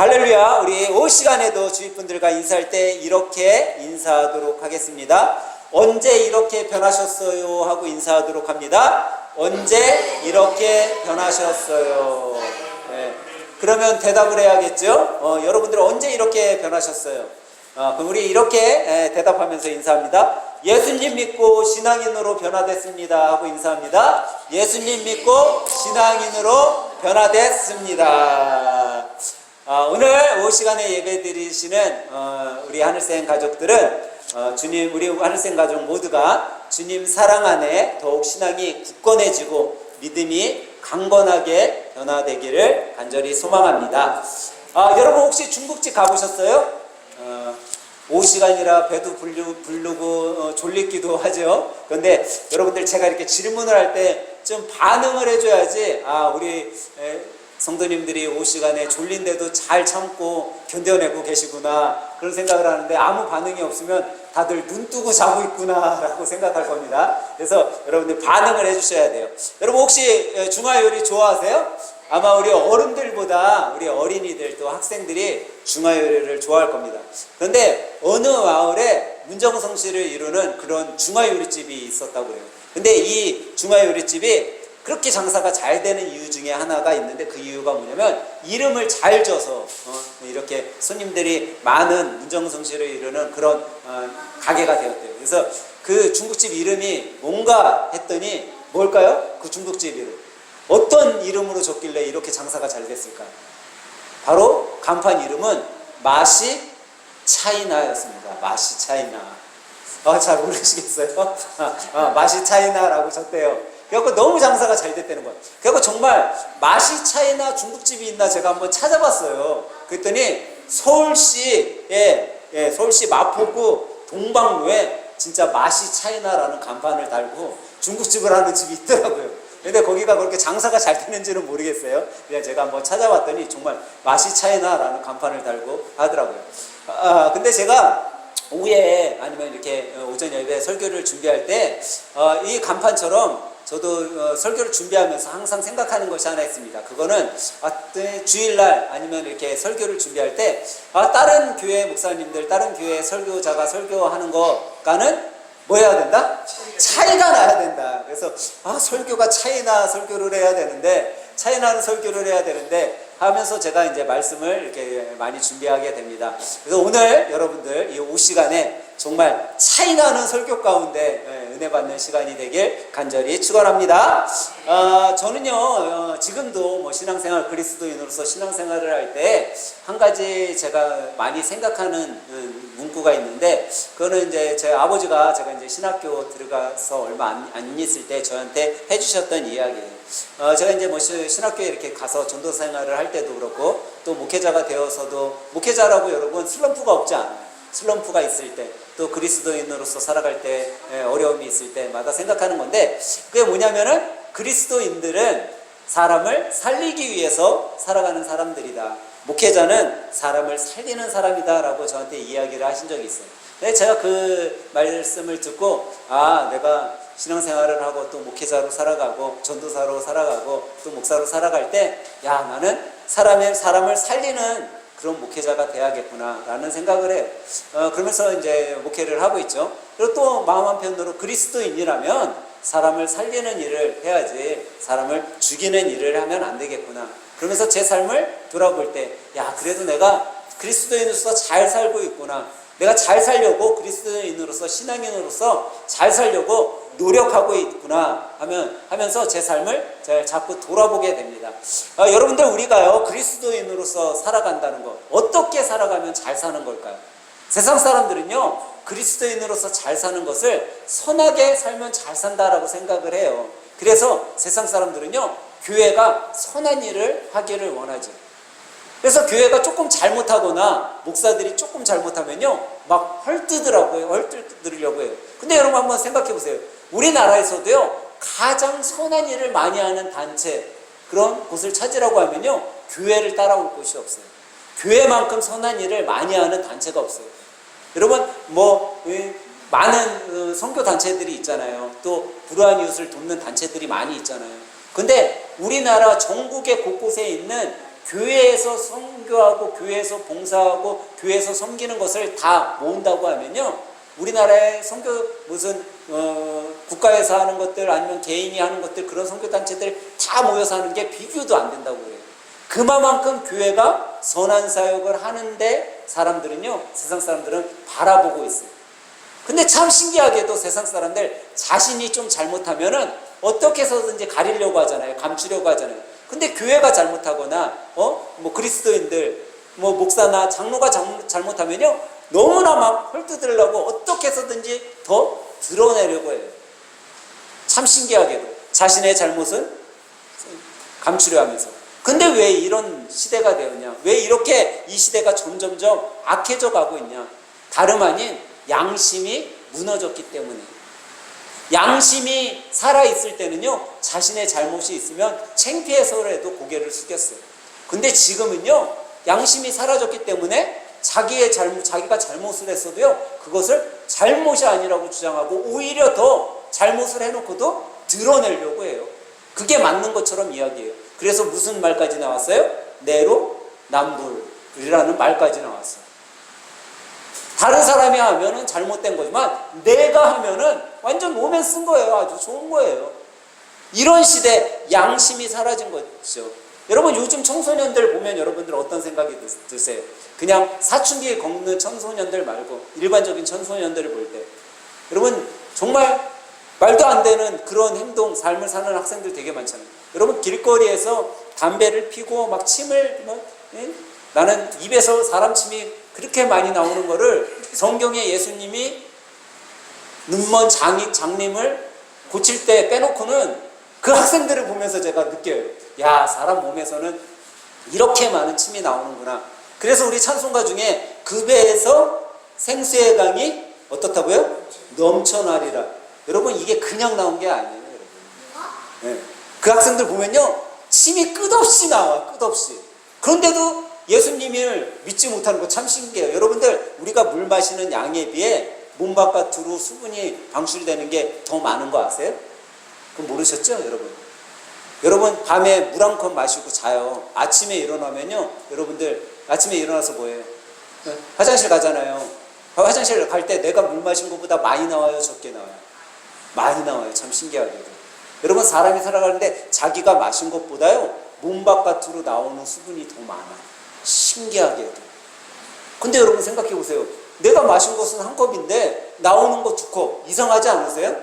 할렐루야. 우리 오후 시간에도 주위 분들과 인사할 때 이렇게 인사하도록 하겠습니다. 언제 이렇게 변하셨어요? 하고 인사하도록 합니다. 언제 이렇게 변하셨어요? 네. 그러면 대답을 해야겠죠? 여러분들 언제 이렇게 변하셨어요? 그럼 우리 이렇게 대답하면서 인사합니다. 예수님 믿고 신앙인으로 변화됐습니다 하고 인사합니다. 예수님 믿고 신앙인으로 변화됐습니다. 오늘 오후 시간에 예배 드리시는 우리 하늘생 가족들은 주님, 우리 하늘생 가족 모두가 주님 사랑 안에 더욱 신앙이 굳건해지고 믿음이 강건하게 변화되기를 간절히 소망합니다. 여러분 혹시 중국집 가보셨어요? 오후 시간이라 배도 부르고 졸리기도 하죠. 그런데 여러분들 제가 이렇게 질문을 할 때 좀 반응을 해줘야지 우리 성도님들이 오후 시간에 졸린데도 잘 참고 견뎌내고 계시구나 그런 생각을 하는데 아무 반응이 없으면 다들 눈 뜨고 자고 있구나 라고 생각할 겁니다. 그래서 여러분들 반응을 해주셔야 돼요. 여러분 혹시 중화요리 좋아하세요? 아마 우리 어른들보다 우리 어린이들 또 학생들이 중화요리를 좋아할 겁니다. 그런데 어느 마을에 문정성시를 이루는 그런 중화요리집이 있었다고 해요. 근데 이 중화요리집이 그렇게 장사가 잘 되는 이유 중에 하나가 있는데 그 이유가 뭐냐면 이름을 잘 져서 이렇게 손님들이 많은 문정성시를 이루는 그런 가게가 되었대요. 그래서 그 중국집 이름이 뭔가 했더니 뭘까요? 그 중국집 이름 어떤 이름으로 줬길래 이렇게 장사가 잘 됐을까? 바로 간판 이름은 마시 차이나였습니다. 마시 차이나. 잘 모르시겠어요? 마시 차이나라고 줬대요. 그래갖고 너무 장사가 잘 됐다는 거예요. 그래갖고 정말 마시 차이나 중국집이 있나 제가 한번 찾아봤어요. 그랬더니 서울시에 서울시 마포구 동방로에 진짜 마시 차이나라는 간판을 달고 중국집을 하는 집이 있더라고요. 근데 거기가 그렇게 장사가 잘 되는지는 모르겠어요. 그냥 제가 한번 찾아봤더니 정말 마시 차이나라는 간판을 달고 하더라고요. 근데 제가 오후에 아니면 이렇게 오전 예배 설교를 준비할 때 이 간판처럼 저도 설교를 준비하면서 항상 생각하는 것이 하나 있습니다. 그거는 주일날 아니면 이렇게 설교를 준비할 때 다른 교회 목사님들, 다른 교회 설교자가 설교하는 것과는 뭐 해야 된다? 차이가 나야 된다. 그래서 설교가 차이나 설교를 해야 되는데 차이나는 설교를 해야 되는데 하면서 제가 이제 말씀을 이렇게 많이 준비하게 됩니다. 그래서 오늘 여러분들 이 오후 시간에 정말 차이나는 설교 가운데 은혜 받는 시간이 되길 간절히 축원합니다. 저는요 지금도 뭐 신앙생활 그리스도인으로서 신앙생활을 할 때 한 가지 제가 많이 생각하는 문구가 있는데 그거는 이제 제 아버지가 제가 이제 신학교 들어가서 얼마 안 있을 때 저한테 해주셨던 이야기예요. 제가 이제 뭐 신학교에 이렇게 가서 전도 생활을 할 때도 그렇고 또 목회자가 되어서도 목회자라고 여러분 슬럼프가 없지 않아요. 슬럼프가 있을 때 또 그리스도인으로서 살아갈 때 어려움이 있을 때마다 생각하는 건데 그게 뭐냐면은 그리스도인들은 사람을 살리기 위해서 살아가는 사람들이다. 목회자는 사람을 살리는 사람이다 라고 저한테 이야기를 하신 적이 있어요. 근데 제가 그 말씀을 듣고 내가 신앙생활을 하고 또 목회자로 살아가고 전도사로 살아가고 또 목사로 살아갈 때 나는 사람을 살리는 그런 목회자가 돼야겠구나 라는 생각을 해요. 그러면서 이제 목회를 하고 있죠. 그리고 또 마음 한편으로 그리스도인이라면 사람을 살리는 일을 해야지 사람을 죽이는 일을 하면 안 되겠구나. 그러면서 제 삶을 돌아볼 때 그래도 내가 그리스도인으로서 잘 살고 있구나. 내가 잘 살려고 그리스도인으로서 신앙인으로서 잘 살려고 노력하고 있구나 하면서 제 삶을 자꾸 돌아보게 됩니다. 여러분들 우리가요 그리스도인으로서 살아간다는 것 어떻게 살아가면 잘 사는 걸까요? 세상 사람들은요 그리스도인으로서 잘 사는 것을 선하게 살면 잘 산다라고 생각을 해요. 그래서 세상 사람들은요 교회가 선한 일을 하기를 원하죠. 그래서 교회가 조금 잘못하거나 목사들이 조금 잘못하면요 막 헐뜯으려고 해요. 근데 여러분 한번 생각해 보세요. 우리나라에서도요 가장 선한 일을 많이 하는 단체 그런 곳을 찾으라고 하면요 교회를 따라올 곳이 없어요. 교회만큼 선한 일을 많이 하는 단체가 없어요. 여러분 많은 선교 단체들이 있잖아요. 또 불우한 이웃을 돕는 단체들이 많이 있잖아요. 근데 우리나라 전국의 곳곳에 있는 교회에서 선교하고 교회에서 봉사하고 교회에서 섬기는 것을 다 모은다고 하면요, 우리나라의 선교 무슨 국가에서 하는 것들 아니면 개인이 하는 것들 그런 선교단체들 다 모여서 하는 게 비교도 안 된다고 그래요. 그만큼 교회가 선한 사역을 하는데 사람들은요, 세상 사람들은 바라보고 있어요. 근데 참 신기하게도 세상 사람들 자신이 좀 잘못하면은 어떻게 해서든지 가리려고 하잖아요. 감추려고 하잖아요. 근데 교회가 잘못하거나 뭐 그리스도인들 뭐 목사나 장로가 잘못하면요, 너무나 막 헐뜯으려고 어떻게 해서든지 더 드러내려고 해요. 참 신기하게도 자신의 잘못은 감추려 하면서. 근데 왜 이런 시대가 되었냐? 왜 이렇게 이 시대가 점점점 악해져 가고 있냐? 다름 아닌 양심이 무너졌기 때문에. 양심이 살아있을 때는요, 자신의 잘못이 있으면 창피해서라도 고개를 숙였어요. 근데 지금은요, 양심이 사라졌기 때문에 자기가 잘못을 했어도요, 그것을 잘못이 아니라고 주장하고 오히려 더 잘못을 해놓고도 드러내려고 해요. 그게 맞는 것처럼 이야기해요. 그래서 무슨 말까지 나왔어요? 내로남불이라는 말까지 나왔어요. 다른 사람이 하면은 잘못된 거지만 내가 하면은 완전 몸에 쓴 거예요. 아주 좋은 거예요. 이런 시대, 양심이 사라진 거죠. 여러분, 요즘 청소년들 보면 여러분들 어떤 생각이 드세요? 그냥 사춘기에 걷는 청소년들 말고 일반적인 청소년들을 볼 때 여러분, 정말 말도 안 되는 그런 행동, 삶을 사는 학생들 되게 많잖아요. 여러분, 길거리에서 담배를 피고 막 침을 나는 입에서 사람 침이 그렇게 많이 나오는 거를 성경에 예수님이 눈먼 장님을 고칠 때 빼놓고는 그 학생들을 보면서 제가 느껴요. 야, 사람 몸에서는 이렇게 많은 침이 나오는구나. 그래서 우리 찬송가 중에 그 배에서 생수의 강이 어떻다고요? 넘쳐나리라. 여러분, 이게 그냥 나온 게 아니에요, 여러분. 네. 그 학생들 보면요, 침이 끝없이 나와, 끝없이. 그런데도 예수님을 믿지 못하는 거 참 신기해요. 여러분들, 우리가 물 마시는 양에 비해 몸 바깥으로 수분이 방출되는 게 더 많은 거 아세요? 그거 모르셨죠, 여러분? 여러분, 밤에 물 한 컵 마시고 자요. 아침에 일어나면요, 여러분들 아침에 일어나서 뭐예요? 화장실 가잖아요. 화장실 갈 때 내가 물 마신 것보다 많이 나와요, 적게 나와요? 많이 나와요. 참 신기하게도. 여러분, 사람이 살아가는데 자기가 마신 것보다요, 몸 바깥으로 나오는 수분이 더 많아요. 신기하게도. 근데 여러분 생각해 보세요. 내가 마신 것은 한 컵인데 나오는 거 2컵. 이상하지 않으세요?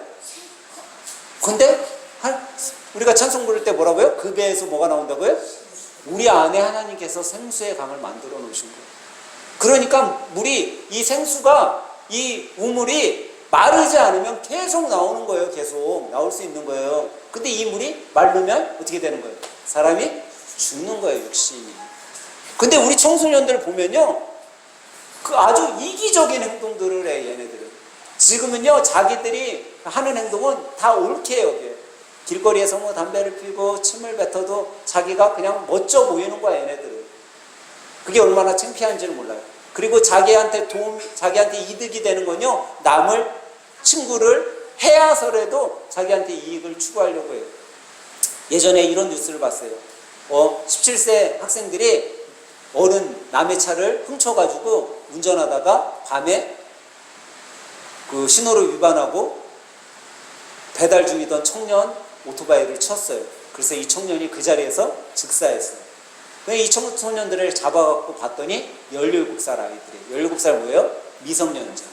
근데 우리가 찬송 부를 때 뭐라고요? 그 배에서 뭐가 나온다고요? 우리 안에 하나님께서 생수의 강을 만들어 놓으신 거예요. 그러니까 이 생수가, 이 우물이 마르지 않으면 계속 나오는 거예요. 계속 나올 수 있는 거예요. 근데 이 물이 마르면 어떻게 되는 거예요? 사람이 죽는 거예요, 육신이. 근데 우리 청소년들 보면요, 그 아주 이기적인 행동들을 해, 얘네들은. 지금은요, 자기들이 하는 행동은 다 옳게 여겨요. 길거리에서 뭐 담배를 피고 침을 뱉어도 자기가 그냥 멋져 보이는 거야, 얘네들은. 그게 얼마나 창피한지를 몰라요. 그리고 자기한테 이득이 되는 건요, 친구를 해야서라도 자기한테 이익을 추구하려고 해요. 예전에 이런 뉴스를 봤어요. 17세 학생들이 남의 차를 훔쳐가지고 운전하다가 밤에 그 신호를 위반하고 배달 중이던 청년 오토바이를 쳤어요. 그래서 이 청년이 그 자리에서 즉사했어요. 이 청소년들을 잡아갖고 봤더니 17살 아이들이에요. 17살 뭐예요? 미성년자.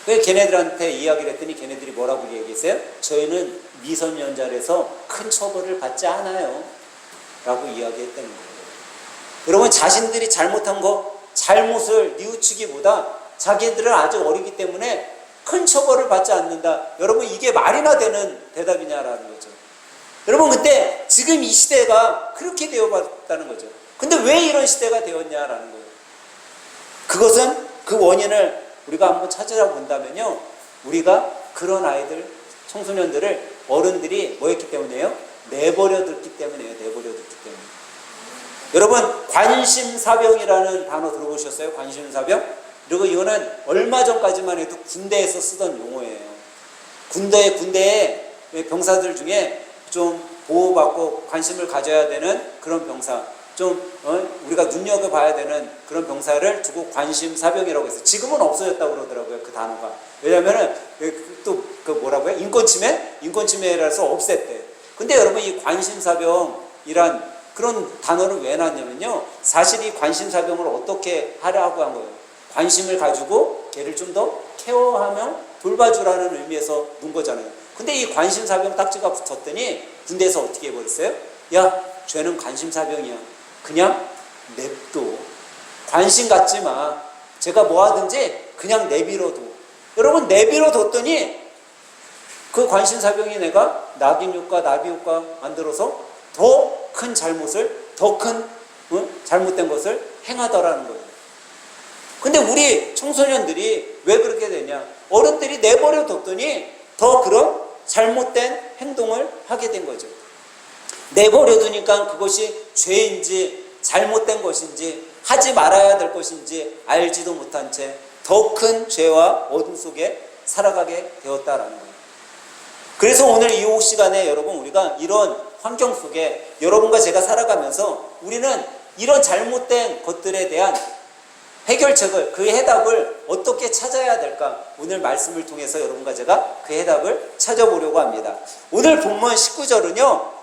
걔네들한테 이야기를 했더니 걔네들이 뭐라고 얘기했어요? 저희는 미성년자라서 큰 처벌을 받지 않아요. 라고 이야기했다는 거예요. 여러분, 자신들이 잘못한 잘못을 뉘우치기보다 자기들은 아직 어리기 때문에 큰 처벌을 받지 않는다. 여러분, 이게 말이나 되는 대답이냐라는 거죠. 여러분, 근데 지금 이 시대가 그렇게 되어봤다는 거죠. 근데 왜 이런 시대가 되었냐라는 거예요. 그것은 그 원인을 우리가 한번 찾아본다면요, 우리가 그런 아이들, 청소년들을 어른들이 뭐 했기 때문에요? 내버려뒀기 때문에요. 내버려뒀기 때문에. 여러분, 관심사병이라는 단어 들어보셨어요? 관심사병? 그리고 이거는 얼마 전까지만 해도 군대에서 쓰던 용어예요. 군대에 병사들 중에 좀 보호받고 관심을 가져야 되는 그런 병사. 우리가 눈여겨봐야 되는 그런 병사를 두고 관심사병이라고 했어요. 지금은 없어졌다고 그러더라고요, 그 단어가. 왜냐면은 그 뭐라고요? 인권침해라서 없앴대. 근데 여러분, 이 관심사병이란 그런 단어를 왜 놨냐면요, 사실 이 관심사병을 어떻게 하려고 한 거예요? 관심을 가지고 걔를 좀 더 케어하며 돌봐주라는 의미에서 놓은 거잖아요. 근데 이 관심사병 딱지가 붙었더니 군대에서 어떻게 해버렸어요? 야, 쟤는 관심사병이야. 그냥 냅둬. 관심 갖지 마. 제가 뭐 하든지 그냥 내버려둬. 여러분, 내버려뒀더니 그 관심사병이 내가 낙인효과, 나비효과 만들어서 더 큰 잘못을, 더 큰 잘못된 것을 행하더라는 거예요. 근데 우리 청소년들이 왜 그렇게 되냐? 어른들이 내버려뒀더니 더 그런 잘못된 행동을 하게 된 거죠. 내버려두니까 그것이 죄인지 잘못된 것인지 하지 말아야 될 것인지 알지도 못한 채 더 큰 죄와 어둠 속에 살아가게 되었다라는 거예요. 그래서 오늘 이 오후 시간에 여러분, 우리가 이런 환경 속에 여러분과 제가 살아가면서 우리는 이런 잘못된 것들에 대한 해결책을, 그 해답을 어떻게 찾아야 될까? 오늘 말씀을 통해서 여러분과 제가 그 해답을 찾아보려고 합니다. 오늘 본문 19절은요,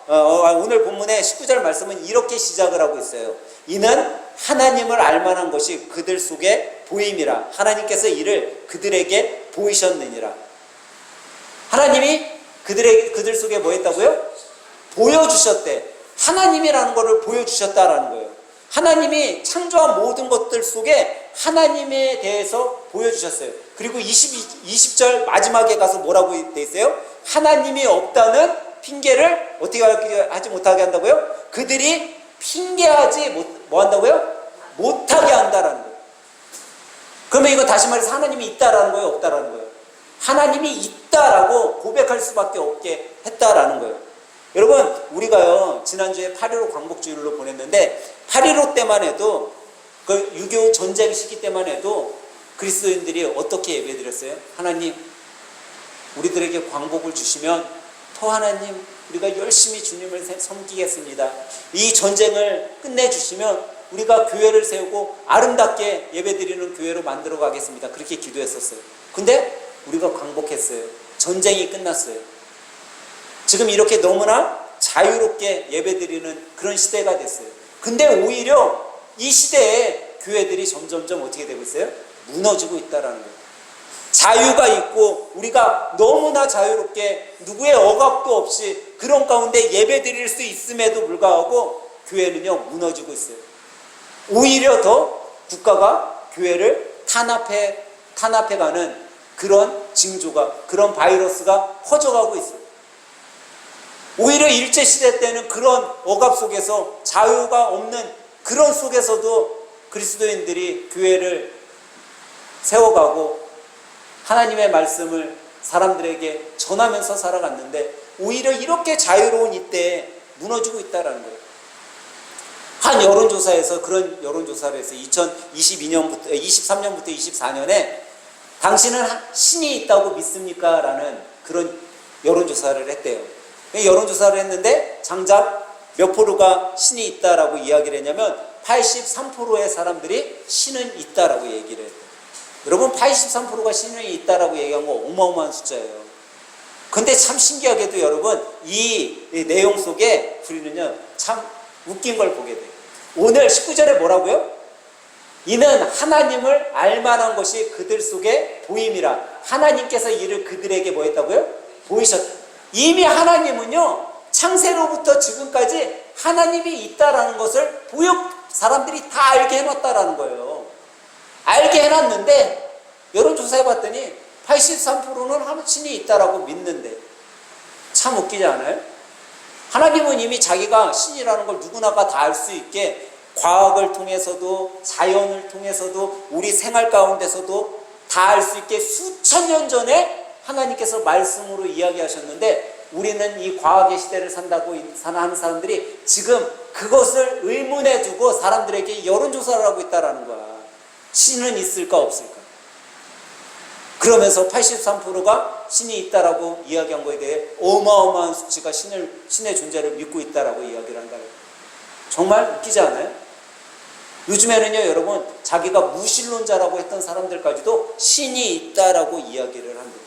오늘 본문의 19절 말씀은 이렇게 시작을 하고 있어요. 이는 하나님을 알만한 것이 그들 속에 보임이라. 하나님께서 이를 그들에게 보이셨느니라. 하나님이 그들 속에 뭐 했다고요? 보여주셨대. 하나님이라는 것을 보여주셨다라는 거예요. 하나님이 창조한 모든 것들 속에 하나님에 대해서 보여주셨어요. 그리고 20절 마지막에 가서 뭐라고 돼 있어요? 하나님이 없다는 핑계를 어떻게 하지 못하게 한다고요? 그들이 핑계하지 뭐 한다고요? 못하게 한다라는 거예요. 그러면 이거 다시 말해서 하나님이 있다라는 거예요? 없다라는 거예요? 하나님이 있다라고 고백할 수밖에 없게 했다라는 거예요. 여러분, 우리가요, 지난주에 8.15 광복주일로 보냈는데 8.15 때만 해도, 그 6.25 전쟁 시기 때만 해도 그리스도인들이 어떻게 예배드렸어요? 하나님, 우리들에게 광복을 주시면 더 하나님, 우리가 열심히 주님을 섬기겠습니다. 이 전쟁을 끝내주시면 우리가 교회를 세우고 아름답게 예배드리는 교회로 만들어 가겠습니다. 그렇게 기도했었어요. 근데 우리가 광복했어요. 전쟁이 끝났어요. 지금 이렇게 너무나 자유롭게 예배드리는 그런 시대가 됐어요. 근데 오히려 이 시대에 교회들이 점점점 어떻게 되고 있어요? 무너지고 있다라는 거예요. 자유가 있고 우리가 너무나 자유롭게 누구의 억압도 없이 그런 가운데 예배드릴 수 있음에도 불구하고 교회는요, 무너지고 있어요. 오히려 더 국가가 교회를 탄압해가는 그런 징조가, 그런 바이러스가 퍼져가고 있어요. 오히려 일제시대 때는 그런 억압 속에서 자유가 없는 그런 속에서도 그리스도인들이 교회를 세워가고 하나님의 말씀을 사람들에게 전하면서 살아갔는데 오히려 이렇게 자유로운 이때에 무너지고 있다는 거예요. 한 여론조사에서, 그런 여론조사를 해서 23년부터 24년에 당신은 신이 있다고 믿습니까? 라는 그런 여론조사를 했대요. 여론조사를 했는데 장작 몇 프로가 신이 있다라고 이야기를 했냐면 83%의 사람들이 신은 있다라고 얘기를 했대요. 여러분, 83%가 신이 있다라고 얘기한 거 어마어마한 숫자예요. 근데 참 신기하게도 여러분, 이 내용 속에 우리는요, 참 웃긴 걸 보게 돼요. 오늘 19절에 뭐라고요? 이는 하나님을 알만한 것이 그들 속에 보임이라. 하나님께서 이를 그들에게 뭐 했다고요? 보이셨다. 이미 하나님은요, 창세로부터 지금까지 하나님이 있다라는 것을 사람들이 다 알게 해놨다라는 거예요. 알게 해놨는데 여론조사해봤더니 83%는 신이 있다라고 믿는데, 참 웃기지 않아요? 하나님은 이미 자기가 신이라는 걸 누구나가 다 알 수 있게 과학을 통해서도 자연을 통해서도 우리 생활 가운데서도 다 알 수 있게 수천 년 전에 하나님께서 말씀으로 이야기하셨는데, 우리는 이 과학의 시대를 하는 사람들이 지금 그것을 의문에 두고 사람들에게 여론조사를 하고 있다는 거야. 신은 있을까 없을까? 그러면서 83%가 신이 있다라고 이야기한 거에 대해 어마어마한 수치가 신의 존재를 믿고 있다라고 이야기를 한다. 정말 웃기지 않아요? 요즘에는요, 여러분, 자기가 무신론자라고 했던 사람들까지도 신이 있다라고 이야기를 합니다.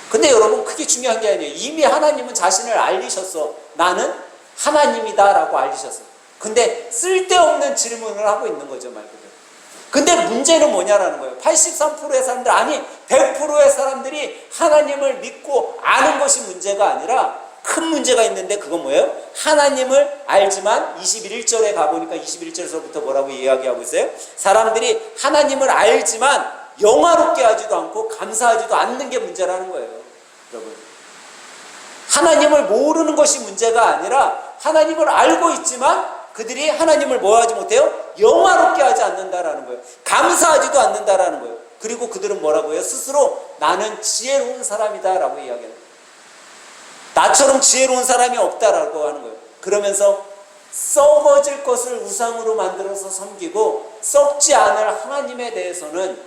근데 여러분, 그게 중요한 게 아니에요. 이미 하나님은 자신을 알리셨어. 나는 하나님이다라고 알리셨어. 근데 쓸데없는 질문을 하고 있는 거죠, 말 그대로. 근데 문제는 뭐냐라는 거예요. 83%의 사람들, 아니 100%의 사람들이 하나님을 믿고 아는 것이 문제가 아니라 큰 문제가 있는데, 그건 뭐예요? 하나님을 알지만 21절에 가보니까 21절에서부터 뭐라고 이야기하고 있어요? 사람들이 하나님을 알지만 영화롭게 하지도 않고 감사하지도 않는 게 문제라는 거예요, 여러분. 하나님을 모르는 것이 문제가 아니라 하나님을 알고 있지만 그들이 하나님을 뭐 하지 못해요? 영화롭게 하지 않는다라는 거예요. 감사하지도 않는다라는 거예요. 그리고 그들은 뭐라고 해요? 스스로 나는 지혜로운 사람이다라고 이야기해요. 나처럼 지혜로운 사람이 없다라고 하는 거예요. 그러면서 썩어질 것을 우상으로 만들어서 섬기고 썩지 않을 하나님에 대해서는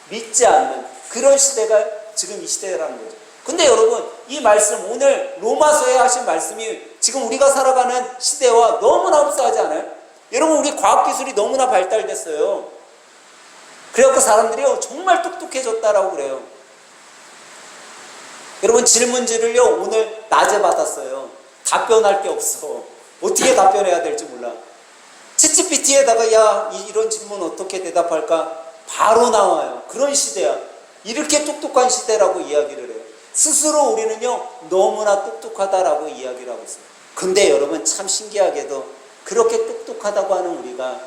믿지 않는 그런 시대가 지금 이 시대라는 거죠. 근데 여러분, 이 말씀, 오늘 로마서에 하신 말씀이 지금 우리가 살아가는 시대와 너무나 흡사하지 않아요? 여러분, 우리 과학기술이 너무나 발달됐어요. 그래갖고 사람들이 정말 똑똑해졌다라고 그래요. 여러분, 질문지를요, 오늘 낮에 받았어요. 답변할 게 없어. 어떻게 답변해야 될지 몰라. 챗GPT에다가 야, 이런 질문 어떻게 대답할까? 바로 나와요. 그런 시대야. 이렇게 똑똑한 시대라고 이야기를 해요. 스스로 우리는요, 너무나 똑똑하다라고 이야기를 하고 있어요. 근데 여러분, 참 신기하게도 그렇게 똑똑하다고 하는 우리가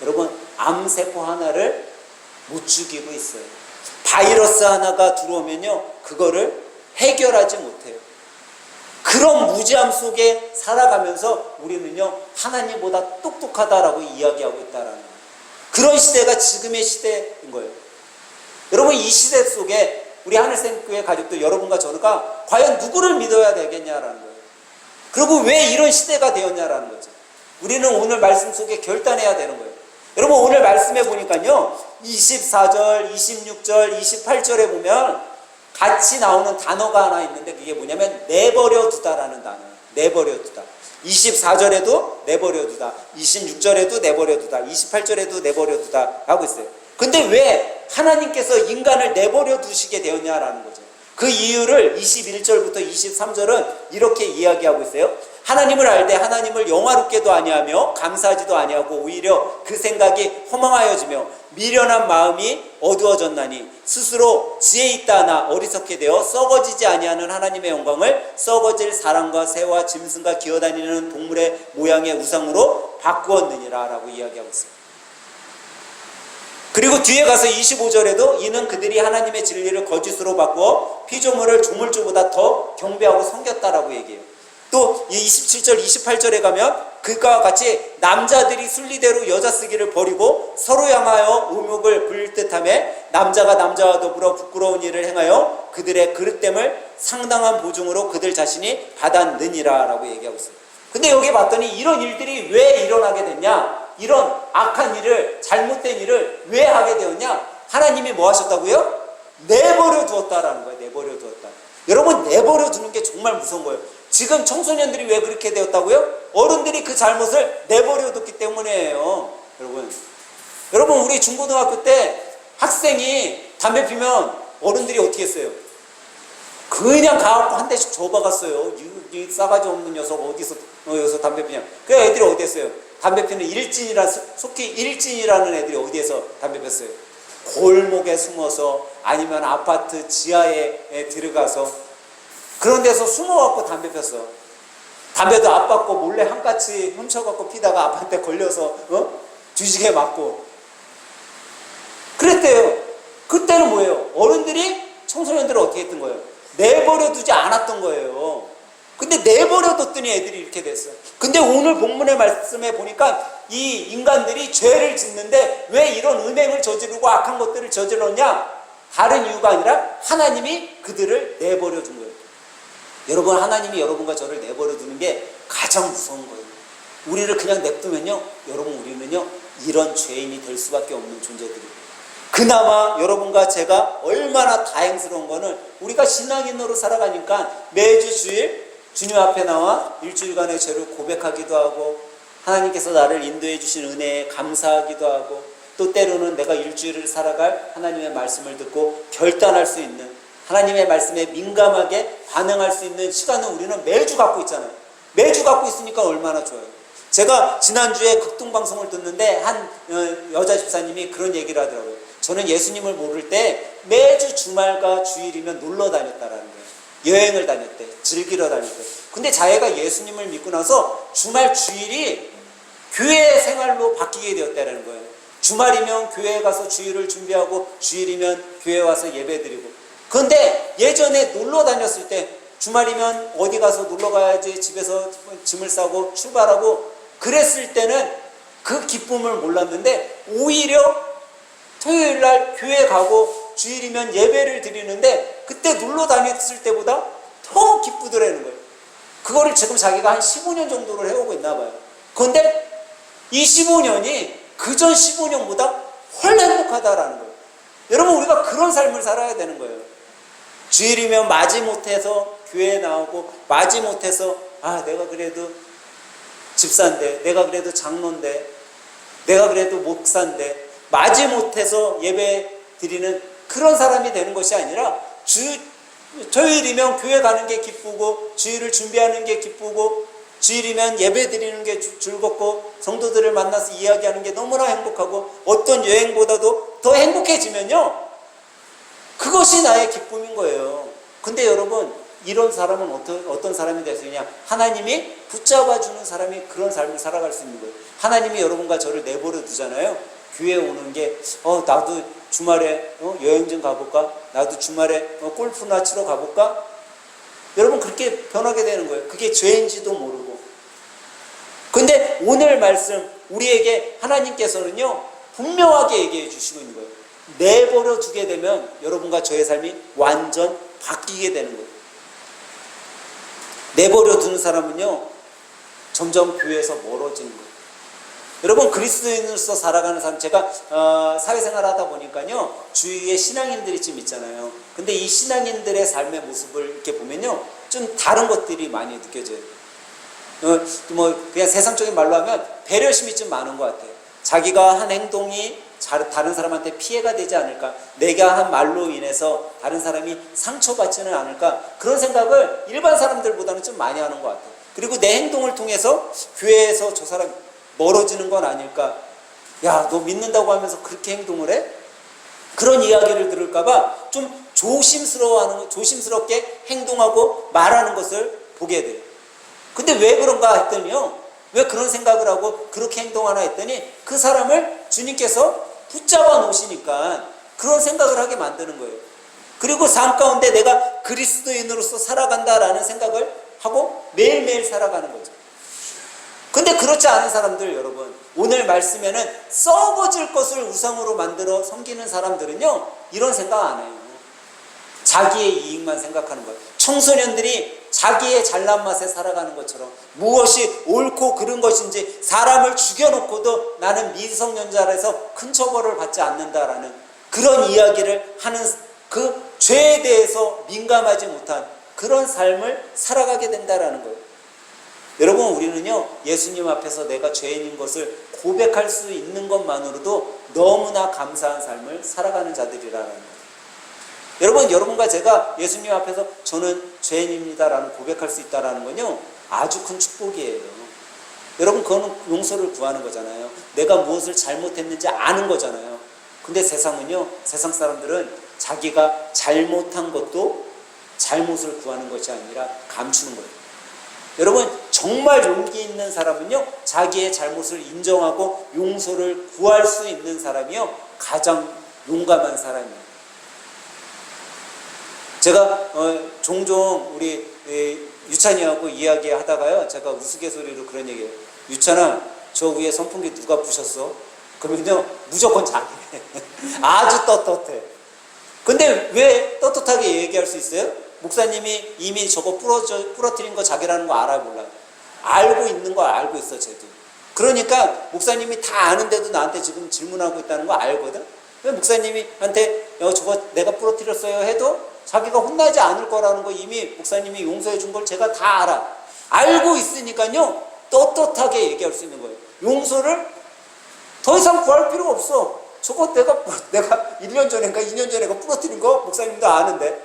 여러분, 암세포 하나를 못 죽이고 있어요. 바이러스 하나가 들어오면요, 그거를 해결하지 못해요. 그런 무지함 속에 살아가면서 우리는요, 하나님보다 똑똑하다라고 이야기하고 있다라는 거예요. 그런 시대가 지금의 시대인 거예요. 여러분, 이 시대 속에 우리 하늘샘교회 가족들, 여러분과 저가 과연 누구를 믿어야 되겠냐라는 거예요. 그리고 왜 이런 시대가 되었냐라는 거죠. 우리는 오늘 말씀 속에 결단해야 되는 거예요. 여러분, 오늘 말씀해 보니까요, 24절, 26절, 28절에 보면 같이 나오는 단어가 하나 있는데, 그게 뭐냐면 내버려 두다라는 단어예요. 내버려 두다. 24절에도 내버려 두다, 26절에도 내버려 두다, 28절에도 내버려 두다 하고 있어요. 근데 왜 하나님께서 인간을 내버려 두시게 되었냐라는 거죠. 그 이유를 21절부터 23절은 이렇게 이야기하고 있어요. 하나님을 알되 하나님을 영화롭게도 아니하며 감사하지도 아니하고 오히려 그 생각이 허망하여지며 미련한 마음이 어두워졌나니 스스로 지혜 있다 하나 어리석게 되어 썩어지지 아니하는 하나님의 영광을 썩어질 사람과 새와 짐승과 기어다니는 동물의 모양의 우상으로 바꾸었느니라 라고 이야기하고 있어요. 그리고 뒤에 가서 25절에도 이는 그들이 하나님의 진리를 거짓으로 바꾸어 피조물을 조물주보다 더 경배하고 섬겼다라고 얘기해요. 또 27절 28절에 가면 그와 같이 남자들이 순리대로 여자 쓰기를 버리고 서로 향하여 의목을 부릴 듯하며 남자가 남자와 더불어 부끄러운 일을 행하여 그들의 그릇됨을 상당한 보증으로 그들 자신이 받았느니라 라고 얘기하고 있어요. 근데 여기 봤더니 이런 일들이 왜 일어나게 됐냐, 이런 악한 일을, 잘못된 일을 왜 하게 되었냐, 하나님이 뭐 하셨다고요? 내버려 두었다라는 거예요. 내버려 두었다. 여러분, 내버려 두는 게 정말 무서운 거예요. 지금 청소년들이 왜 그렇게 되었다고요? 어른들이 그 잘못을 내버려 뒀기 때문이에요. 여러분, 우리 중고등학교 때 학생이 담배 피면 어른들이 어떻게 했어요? 그냥 가갖고 한 대씩 줘박았어요. 이 싸가지 없는 녀석 어디서 여기서 담배 피냐. 그 애들이 어디 했어요? 담배 피는 속히 일진이라는 애들이 어디에서 담배 폈어요? 골목에 숨어서, 아니면 아파트 지하에 들어가서 그런 데서 숨어갖고 담배 폈어. 담배도 아빠 거 몰래 한 까치 훔쳐갖고 피다가 아빠한테 걸려서 뒤지게 맞고 그랬대요. 그때는 뭐예요? 어른들이 청소년들을 어떻게 했던 거예요? 내버려 두지 않았던 거예요. 근데 내버려 뒀더니 애들이 이렇게 됐어요. 근데 오늘 본문의 말씀에 보니까 이 인간들이 죄를 짓는데 왜 이런 음행을 저지르고 악한 것들을 저질렀냐? 다른 이유가 아니라 하나님이 그들을 내버려 둔 거예요. 여러분, 하나님이 여러분과 저를 내버려 두는 게 가장 무서운 거예요. 우리를 그냥 냅두면요, 여러분, 우리는요 이런 죄인이 될 수밖에 없는 존재들이에요. 그나마 여러분과 제가 얼마나 다행스러운 거는 우리가 신앙인으로 살아가니까 매주 주일 주님 앞에 나와 일주일간의 죄를 고백하기도 하고 하나님께서 나를 인도해 주신 은혜에 감사하기도 하고 또 때로는 내가 일주일을 살아갈 하나님의 말씀을 듣고 결단할 수 있는 하나님의 말씀에 민감하게 반응할 수 있는 시간은 우리는 매주 갖고 있잖아요. 매주 갖고 있으니까 얼마나 좋아요. 제가 지난주에 극동방송을 듣는데 한 여자 집사님이 그런 얘기를 하더라고요. 저는 예수님을 모를 때 매주 주말과 주일이면 놀러 다녔다라는 거예요. 여행을 다녔대. 즐기러 다녔대. 근데 자기가 예수님을 믿고 나서 주말 주일이 교회 생활로 바뀌게 되었다는 거예요. 주말이면 교회에 가서 주일을 준비하고 주일이면 교회에 와서 예배드리고. 그런데 예전에 놀러 다녔을 때 주말이면 어디 가서 놀러 가야지 집에서 짐을 싸고 출발하고 그랬을 때는 그 기쁨을 몰랐는데 오히려 토요일날 교회 가고 주일이면 예배를 드리는데 그때 놀러 다녔을 때보다 더 기쁘더라는 거예요. 그거를 지금 자기가 한 15년 정도를 해오고 있나 봐요. 그런데 이 15년이 그전 15년보다 훨씬 행복하다라는 거예요. 여러분 우리가 그런 삶을 살아야 되는 거예요. 주일이면 마지못해서 교회에 나오고 마지못해서 내가 그래도 집사인데 내가 그래도 장로인데 내가 그래도 목사인데 마지못해서 예배 드리는 그런 사람이 되는 것이 아니라 토요일이면 교회 가는 게 기쁘고 주일을 준비하는 게 기쁘고 주일이면 예배 드리는 게 즐겁고 성도들을 만나서 이야기하는 게 너무나 행복하고 어떤 여행보다도 더 행복해지면요 그것이 나의 기쁨인 거예요. 근데 여러분 이런 사람은 어떤 사람이 될 수 있냐? 하나님이 붙잡아주는 사람이 그런 삶을 살아갈 수 있는 거예요. 하나님이 여러분과 저를 내버려 두잖아요. 교회에 오는 게 나도 주말에 여행 좀 가볼까? 나도 주말에 골프나 치러 가볼까? 여러분 그렇게 변하게 되는 거예요. 그게 죄인지도 모르고. 근데 오늘 말씀 우리에게 하나님께서는요 분명하게 얘기해 주시고 있는 거예요. 내버려 두게 되면 여러분과 저의 삶이 완전 바뀌게 되는 거예요. 내버려 두는 사람은요 점점 교회에서 멀어지는 거예요. 여러분 그리스도인으로서 살아가는 사람, 제가 사회생활 하다 보니까요 주위에 신앙인들이 좀 있잖아요. 근데 이 신앙인들의 삶의 모습을 이렇게 보면요 좀 다른 것들이 많이 느껴져요. 그냥 세상적인 말로 하면 배려심이 좀 많은 것 같아요. 자기가 한 행동이 다른 사람한테 피해가 되지 않을까, 내가 한 말로 인해서 다른 사람이 상처받지는 않을까, 그런 생각을 일반 사람들보다는 좀 많이 하는 것 같아요. 그리고 내 행동을 통해서 교회에서 저 사람 멀어지는 건 아닐까, 야 너 믿는다고 하면서 그렇게 행동을 해? 그런 이야기를 들을까봐 좀 조심스럽게 행동하고 말하는 것을 보게 돼요. 근데 왜 그런가 했더니요, 왜 그런 생각을 하고 그렇게 행동하나 했더니 그 사람을 주님께서 붙잡아 놓으시니까 그런 생각을 하게 만드는 거예요. 그리고 삶 가운데 내가 그리스도인으로서 살아간다라는 생각을 하고 매일매일 살아가는 거죠. 근데 그렇지 않은 사람들, 여러분 오늘 말씀에는 썩어질 것을 우상으로 만들어 섬기는 사람들은요 이런 생각 안 해요. 자기의 이익만 생각하는 거예요. 청소년들이 자기의 잘난 맛에 살아가는 것처럼 무엇이 옳고 그른 것인지 사람을 죽여놓고도 나는 미성년자라서 큰 처벌을 받지 않는다라는 그런 이야기를 하는 그 죄에 대해서 민감하지 못한 그런 삶을 살아가게 된다라는 거예요. 여러분 우리는요 예수님 앞에서 내가 죄인인 것을 고백할 수 있는 것만으로도 너무나 감사한 삶을 살아가는 자들이라는 거예요. 여러분과 제가 예수님 앞에서 저는 죄인입니다라는 고백할 수 있다는 건요 아주 큰 축복이에요. 여러분 그거는 용서를 구하는 거잖아요. 내가 무엇을 잘못했는지 아는 거잖아요. 근데 세상은요, 세상 사람들은 자기가 잘못한 것도 잘못을 구하는 것이 아니라 감추는 거예요. 여러분 정말 용기 있는 사람은요 자기의 잘못을 인정하고 용서를 구할 수 있는 사람이요 가장 용감한 사람이에요. 제가 종종 우리 유찬이하고 이야기하다가요 제가 우스갯소리로 그런 얘기해요. 유찬아 저 위에 선풍기 누가 부셨어? 그러면요 무조건 자기네. 아주 떳떳해. 근데 왜 떳떳하게 얘기할 수 있어요? 목사님이 이미 저거 부러뜨린 거 자기라는 거 알아요, 몰라요? 알고 있는 거 알고 있어, 쟤도. 그러니까 목사님이 다 아는데도 나한테 지금 질문하고 있다는 거 알거든? 왜 목사님이한테 저거 내가 부러뜨렸어요 해도 자기가 혼나지 않을 거라는 거 이미 목사님이 용서해 준 걸 제가 다 알고 있으니까요 떳떳하게 얘기할 수 있는 거예요. 용서를 더 이상 구할 필요가 없어. 저거 내가 1년 전인가 2년 전에 부러뜨린 거 목사님도 아는데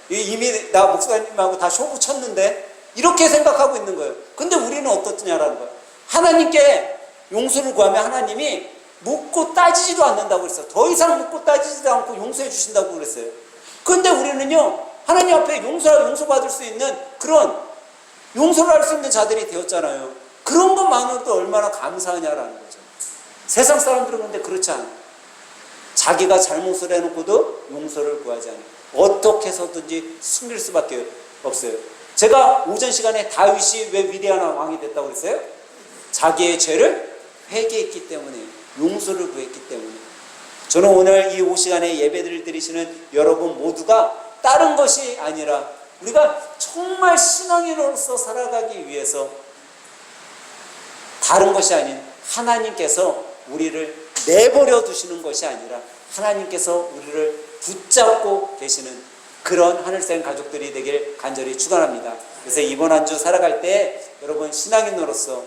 이미 나 목사님하고 다 쇼부 쳤는데 이렇게 생각하고 있는 거예요. 근데 우리는 어떻냐라는 거예요. 하나님께 용서를 구하면 하나님이 묻고 따지지도 않는다고 그랬어요. 더 이상 묻고 따지지도 않고 용서해 주신다고 그랬어요. 근데 우리는요 하나님 앞에 용서받을 수 있는 그런 용서를 할 수 있는 자들이 되었잖아요. 그런 것만으로도 얼마나 감사하냐라는 거죠. 세상 사람들은 근데 그렇지 않아요. 자기가 잘못을 해놓고도 용서를 구하지 않아요. 어떻게 해서든지 숨길 수밖에 없어요. 제가 오전 시간에 다윗이 왜 위대한 왕이 됐다고 그랬어요? 자기의 죄를 회개했기 때문에, 용서를 구했기 때문에. 저는 오늘 이 오후 시간에 예배를 드리시는 여러분 모두가 다른 것이 아니라 우리가 정말 신앙인으로서 살아가기 위해서 다른 것이 아닌 하나님께서 우리를 내버려 두시는 것이 아니라 하나님께서 우리를 붙잡고 계시는 그런 하늘샘 가족들이 되길 간절히 축원합니다. 그래서 이번 한 주 살아갈 때 여러분 신앙인으로서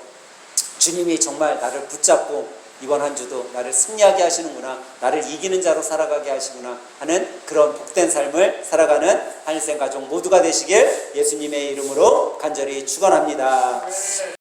주님이 정말 나를 붙잡고 이번 한 주도 나를 승리하게 하시는구나, 나를 이기는 자로 살아가게 하시구나 하는 그런 복된 삶을 살아가는 하늘샘 가족 모두가 되시길 예수님의 이름으로 간절히 축원합니다.